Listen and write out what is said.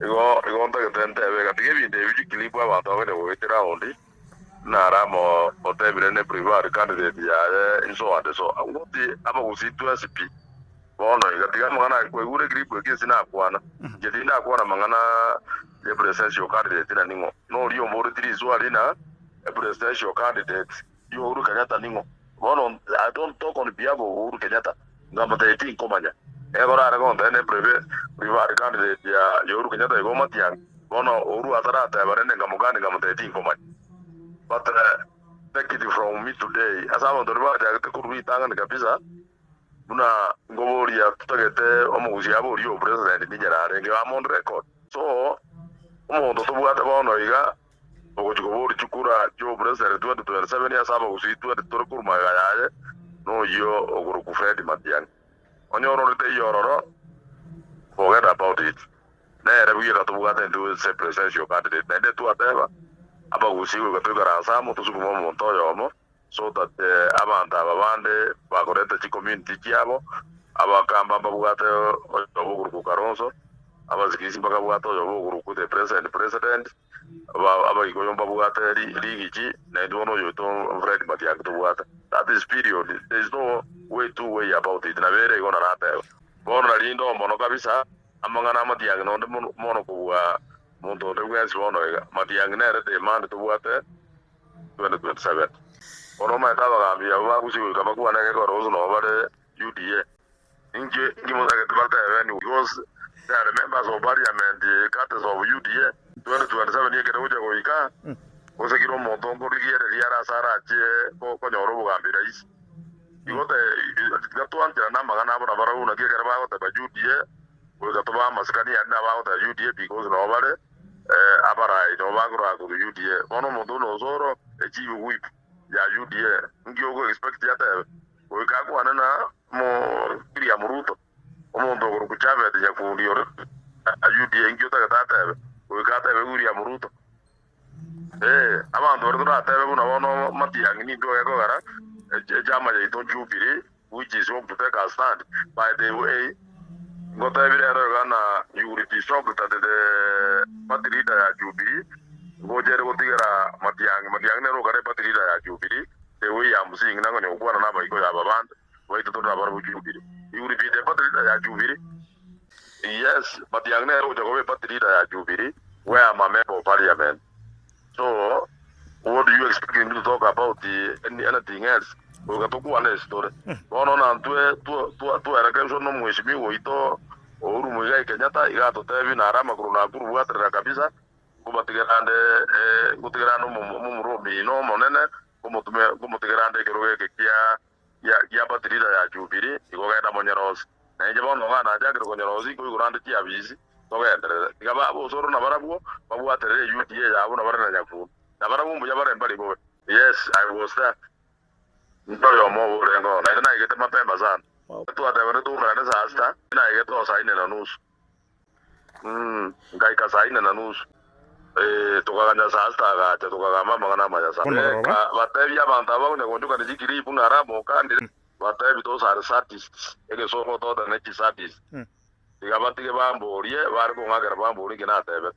igo ntagete we gatige binde biji kilipo abantu abene wetera ondi na ramo otebire ne privat candidate ya inso ade so ngoti aba gusitu SP bono igatiga mangana ko igure grip ke sina kwana jadi na kwana mangana le presidential candidate na ningo no rio mori tiri swali na presidential candidate yo Uhuru Kenyatta ningo bono I don't talk on behalf of Uhuru Kenyatta ngamba teti komanya egora ragonda ne privat candidate ya Uhuru Kenyatta igo matiang bono Uhuru atarata barene ngamugani ngamteti komanya. But take it from me today. As I want to reward the Kurumi Tangan Kapisa, Buna Goria, Tagete, Omuziabo, you president, I'm on record. So, Omo, to what about Noiga, Ogo Chukura, Joe President, 27 years, I was to the Turkurma, no, you, Oguruku Freddy Matian. On your own day, your forget about it. Never we are to what and do is a presidential candidate, and to whatever. Aba usiku katika Samu tusukumo montoyo mo so that abanda babande bagoreta chi community kiabo abakamba babugate obuguru karonso abazikisi bagabugate obuguru the president aba igoyomba bugate ligichi na ndono yoto Fred Matiang'i to bugate. That is period. There is no two way about it. Na vere igona rata bona lindo mono kabisa amangana Matiang'i no mono kuwa Monto de West Wonoga, Matiang'i de man to water 2027. Ono my Tavami, Awabusi, Kamakuana, Rosen over UDA. Inge, because there are members of Parliament, the cutters of UDA, 2027 years ago, was a Giro Montongo, Riera Sara, Conoro Gambirais. You got to answer Namagana Baruna, get about the UDA, we got to Mascani and about the UDA because nobody. Abarai no bagro to UDA ono moduno zoro achieve whip ya UDA ngiogo expect yata we kakwa na mo kiri amuruto omo ndogoro kuchave ya kundio UDA ngiota tata we kata we uri amuruto abantu ordura tebe buna wono Matiang'i ni ndo yako gara jama ya ito Jubilee which is hope to take a stand by the way. Got every other you would be shocked that the Patrida Jubilee, go there with the Matiang'i Rogare Patrida Jubilee, the way I'm seeing now on one another, you have a band, wait to talk about Jubilee. You would be the Patrida Jubilee. Yes, Matiang'i Rogare Patrida Jubilee, where I'm a member of Parliament. So, what do you expect him to talk about anything else? Ukatokuwa na story bono na tu erekenzo no mheshimiwa ito Uhuru Muigai Kenyatta igato tevi na rama kuruna kuru watra kabisa kubatigirande kutigirano mumurobi no monene kumutigirande kiroge ya batirida ya Jubilee igogenda monyerozi na nje bono ngana jagiro konyerozi kuigurande tia bizi togendere igaba soro na barabuo babuatere UDA ya bona barana nyaku na barabu mbuja bare mbali bowe. Yes, I was there. Ntoyo mo rengo na ina igete mapemba sana tu atawere tu mrane sasta ina igete osaine na nusu ngai ka saine na nusu tukaganya sasta ga tukagama mangana maya sana batebi ya bantaba ne gonduka ni jikiri puna ramo kandi batebi to sar artists ege so ko to da ne artists igabati ke bamborie bar ko ngagara bambori ke na tebe